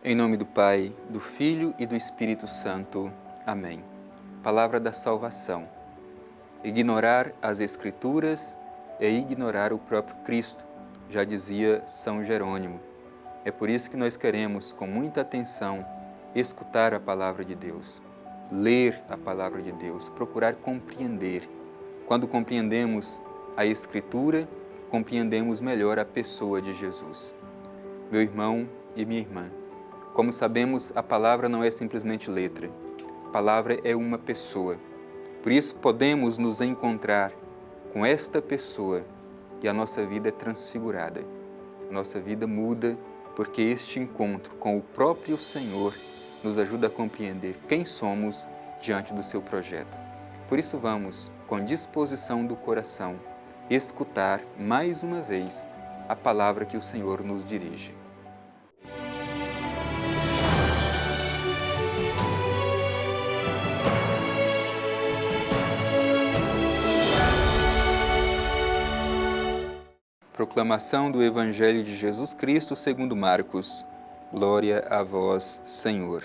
Em nome do Pai, do Filho e do Espírito Santo. Amém. Palavra da salvação. Ignorar as Escrituras é ignorar o próprio Cristo, já dizia São Jerônimo. É por isso que nós queremos, com muita atenção, escutar a Palavra de Deus, ler a Palavra de Deus, procurar compreender. Quando compreendemos a Escritura, compreendemos melhor a pessoa de Jesus. Meu irmão e minha irmã, como sabemos, a palavra não é simplesmente letra. A palavra é uma pessoa. Por isso, podemos nos encontrar com esta pessoa e a nossa vida é transfigurada. A nossa vida muda porque este encontro com o próprio Senhor nos ajuda a compreender quem somos diante do seu projeto. Por isso, vamos, com disposição do coração, escutar mais uma vez a palavra que o Senhor nos dirige. Proclamação do Evangelho de Jesus Cristo segundo Marcos. Glória a vós, Senhor.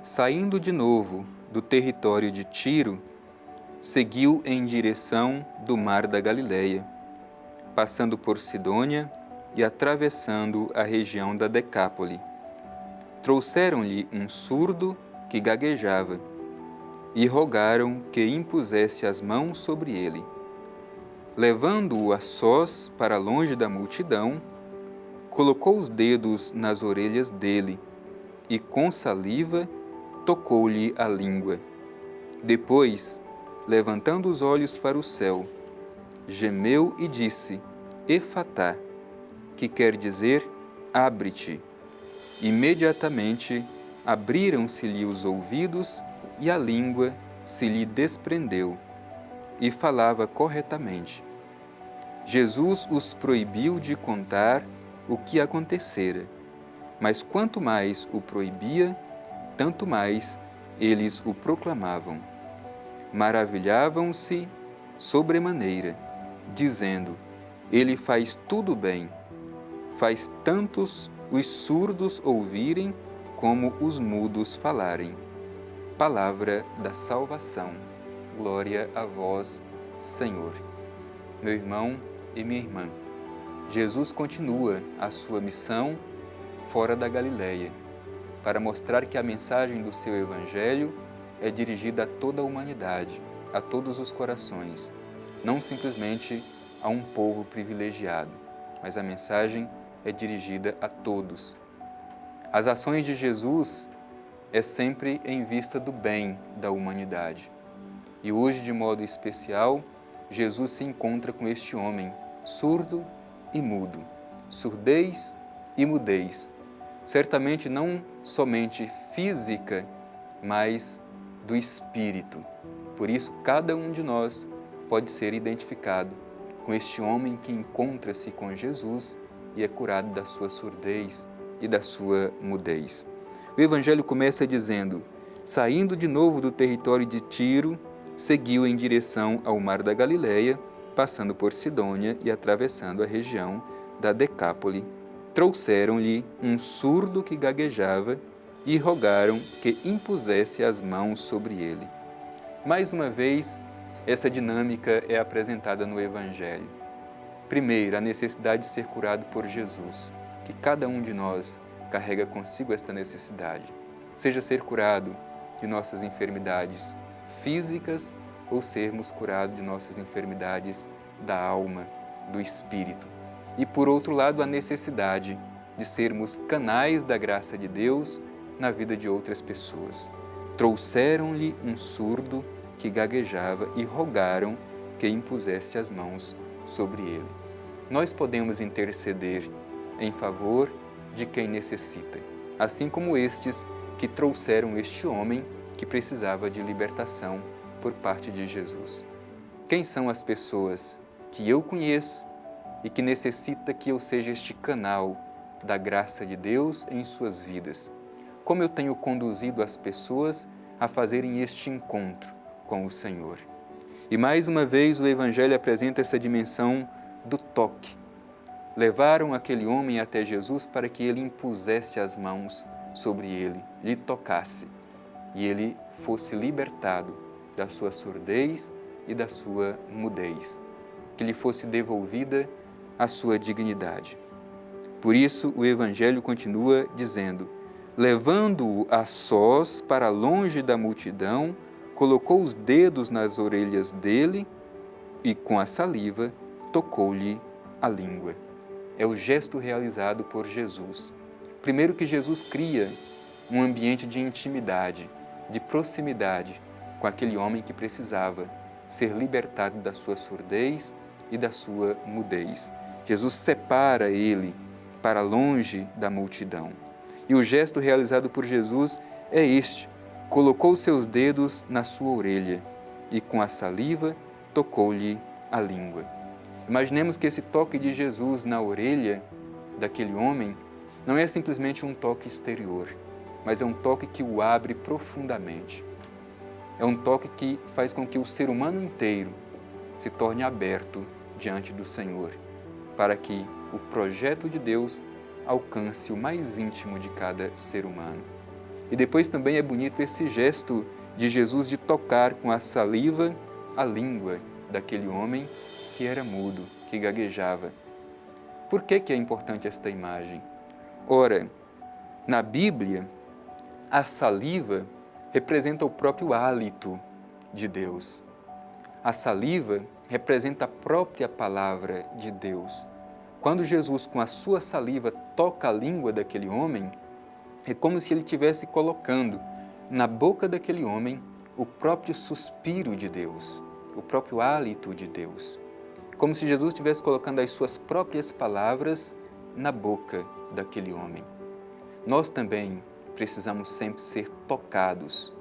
Saindo de novo do território de Tiro, seguiu em direção do mar da Galileia, passando por Sidônia e atravessando a região da Decápole. Trouxeram-lhe um surdo que gaguejava e rogaram que impusesse as mãos sobre ele. Levando-o a sós para longe da multidão, colocou os dedos nas orelhas dele e, com saliva, tocou-lhe a língua. Depois, levantando os olhos para o céu, gemeu e disse: Efatá, que quer dizer, abre-te. Imediatamente, abriram-se-lhe os ouvidos e a língua se lhe desprendeu. E falava corretamente. Jesus os proibiu de contar o que acontecera, mas quanto mais o proibia, tanto mais eles o proclamavam. Maravilhavam-se sobremaneira, dizendo: Ele faz tudo bem, faz tantos os surdos ouvirem como os mudos falarem. Palavra da salvação. Glória a vós, Senhor. Meu irmão e minha irmã, Jesus continua a sua missão fora da Galileia, para mostrar que a mensagem do seu Evangelho é dirigida a toda a humanidade, a todos os corações, não simplesmente a um povo privilegiado, mas a mensagem é dirigida a todos. As ações de Jesus é sempre em vista do bem da humanidade. E hoje, de modo especial, Jesus se encontra com este homem, surdo e mudo, surdez e mudez. Certamente não somente física, mas do espírito. Por isso, cada um de nós pode ser identificado com este homem que encontra-se com Jesus e é curado da sua surdez e da sua mudez. O Evangelho começa dizendo: saindo de novo do território de Tiro, seguiu em direção ao mar da Galileia, passando por Sidônia e atravessando a região da Decápole. Trouxeram-lhe um surdo que gaguejava e rogaram que impusesse as mãos sobre ele. Mais uma vez, essa dinâmica é apresentada no Evangelho. Primeiro, a necessidade de ser curado por Jesus, que cada um de nós carrega consigo esta necessidade. Seja ser curado de nossas enfermidades físicas ou sermos curados de nossas enfermidades da alma, do espírito. E por outro lado, a necessidade de sermos canais da graça de Deus na vida de outras pessoas. Trouxeram-lhe um surdo que gaguejava e rogaram que impusesse as mãos sobre ele. Nós podemos interceder em favor de quem necessita, assim como estes que trouxeram este homem que precisava de libertação por parte de Jesus. Quem são as pessoas que eu conheço e que necessita que eu seja este canal da graça de Deus em suas vidas? Como eu tenho conduzido as pessoas a fazerem este encontro com o Senhor? E mais uma vez o Evangelho apresenta essa dimensão do toque, levaram aquele homem até Jesus para que ele impusesse as mãos sobre ele, lhe tocasse e ele fosse libertado da sua surdez e da sua mudez, que lhe fosse devolvida a sua dignidade. Por isso, o Evangelho continua dizendo: levando-o a sós para longe da multidão, colocou os dedos nas orelhas dele e, com a saliva, tocou-lhe a língua. É o gesto realizado por Jesus. Primeiro que Jesus cria um ambiente de intimidade, de proximidade com aquele homem que precisava ser libertado da sua surdez e da sua mudez. Jesus separa ele para longe da multidão. E o gesto realizado por Jesus é este: colocou seus dedos na sua orelha e, com a saliva, tocou-lhe a língua. Imaginemos que esse toque de Jesus na orelha daquele homem não é simplesmente um toque exterior, mas é um toque que o abre profundamente. É um toque que faz com que o ser humano inteiro se torne aberto diante do Senhor, para que o projeto de Deus alcance o mais íntimo de cada ser humano. E depois também é bonito esse gesto de Jesus de tocar com a saliva a língua daquele homem que era mudo, que gaguejava. Por que é importante esta imagem? Ora, na Bíblia, a saliva representa o próprio hálito de Deus. A saliva representa a própria palavra de Deus. Quando Jesus, com a sua saliva, toca a língua daquele homem, é como se ele estivesse colocando na boca daquele homem o próprio suspiro de Deus, o próprio hálito de Deus. Como se Jesus estivesse colocando as suas próprias palavras na boca daquele homem. Nós também precisamos sempre ser tocados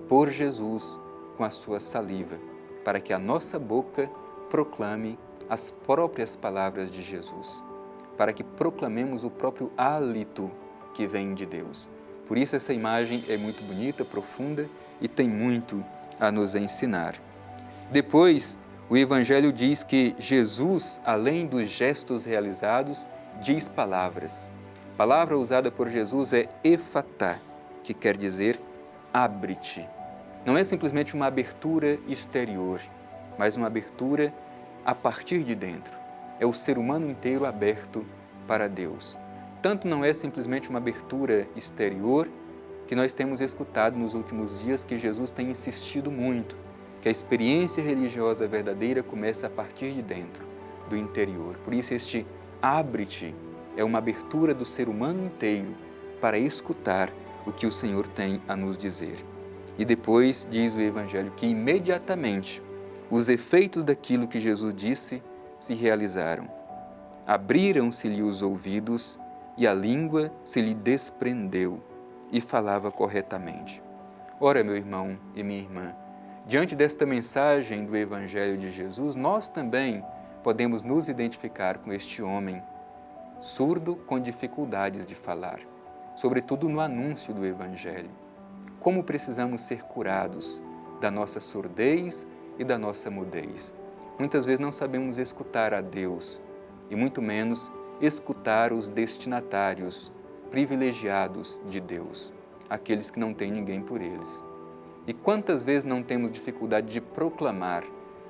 por Jesus com a sua saliva, para que a nossa boca proclame as próprias palavras de Jesus, para que proclamemos o próprio hálito que vem de Deus. Por isso essa imagem é muito bonita, profunda e tem muito a nos ensinar. Depois, o Evangelho diz que Jesus, além dos gestos realizados, diz palavras. A palavra usada por Jesus é efatá, que quer dizer abre-te. Não é simplesmente uma abertura exterior, mas uma abertura a partir de dentro. É o ser humano inteiro aberto para Deus. Tanto não é simplesmente uma abertura exterior, que nós temos escutado nos últimos dias que Jesus tem insistido muito, que a experiência religiosa verdadeira começa a partir de dentro, do interior. Por isso este abre-te é uma abertura do ser humano inteiro para escutar o que o Senhor tem a nos dizer. E depois diz o Evangelho que imediatamente os efeitos daquilo que Jesus disse se realizaram. Abriram-se-lhe os ouvidos e a língua se lhe desprendeu e falava corretamente. Ora, meu irmão e minha irmã, diante desta mensagem do Evangelho de Jesus, nós também podemos nos identificar com este homem surdo com dificuldades de falar, sobretudo no anúncio do Evangelho. Como precisamos ser curados da nossa surdez e da nossa mudez. Muitas vezes não sabemos escutar a Deus e muito menos escutar os destinatários privilegiados de Deus, aqueles que não têm ninguém por eles. E quantas vezes não temos dificuldade de proclamar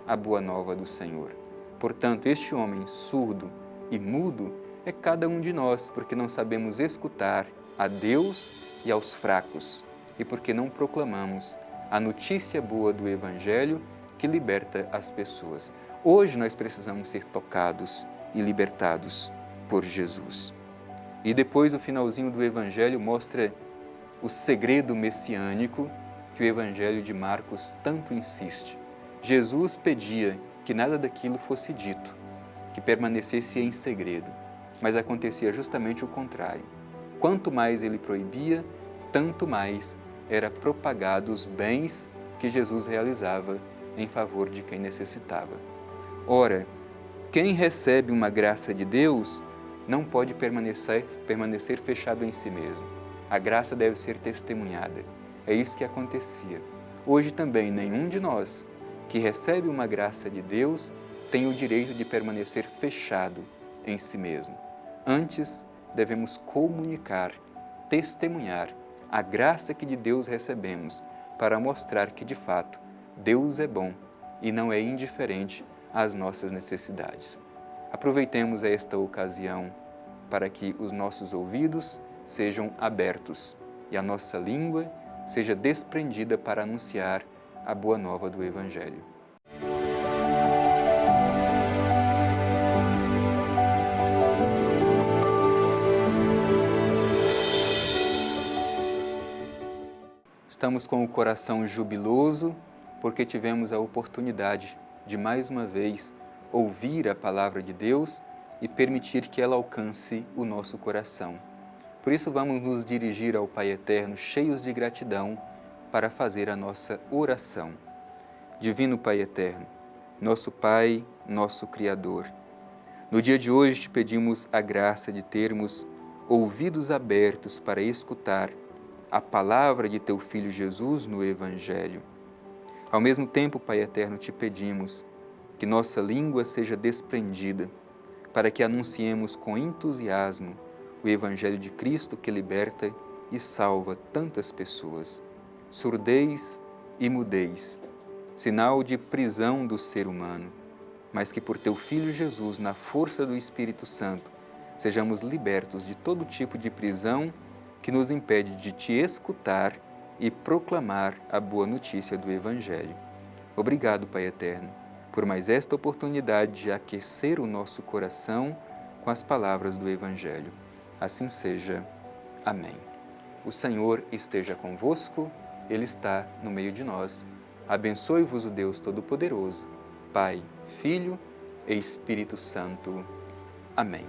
a boa nova do Senhor? Portanto, este homem surdo e mudo é cada um de nós, porque não sabemos escutar a Deus e aos fracos, e porque não proclamamos a notícia boa do Evangelho que liberta as pessoas. Hoje nós precisamos ser tocados e libertados por Jesus. E depois o finalzinho do Evangelho mostra o segredo messiânico que o Evangelho de Marcos tanto insiste. Jesus pedia que nada daquilo fosse dito, que permanecesse em segredo, mas acontecia justamente o contrário. Quanto mais ele proibia, tanto mais era propagado os bens que Jesus realizava em favor de quem necessitava. Ora, quem recebe uma graça de Deus não pode permanecer fechado em si mesmo. A graça deve ser testemunhada. É isso que acontecia. Hoje também nenhum de nós que recebe uma graça de Deus tem o direito de permanecer fechado em si mesmo. Antes, devemos comunicar, testemunhar a graça que de Deus recebemos para mostrar que, de fato, Deus é bom e não é indiferente às nossas necessidades. Aproveitemos esta ocasião para que os nossos ouvidos sejam abertos e a nossa língua seja desprendida para anunciar a boa nova do Evangelho. Estamos com o coração jubiloso porque tivemos a oportunidade de mais uma vez ouvir a palavra de Deus e permitir que ela alcance o nosso coração. Por isso vamos nos dirigir ao Pai Eterno cheios de gratidão para fazer a nossa oração. Divino Pai Eterno, nosso Pai, nosso Criador, no dia de hoje te pedimos a graça de termos ouvidos abertos para escutar a palavra de Teu Filho Jesus no Evangelho. Ao mesmo tempo, Pai Eterno, te pedimos que nossa língua seja desprendida para que anunciemos com entusiasmo o Evangelho de Cristo que liberta e salva tantas pessoas. Surdez e mudez, sinal de prisão do ser humano, mas que por Teu Filho Jesus, na força do Espírito Santo, sejamos libertos de todo tipo de prisão que nos impede de Te escutar e proclamar a boa notícia do Evangelho. Obrigado, Pai Eterno, por mais esta oportunidade de aquecer o nosso coração com as palavras do Evangelho. Assim seja. Amém. O Senhor esteja convosco, Ele está no meio de nós. Abençoe-vos o Deus Todo-Poderoso, Pai, Filho e Espírito Santo. Amém.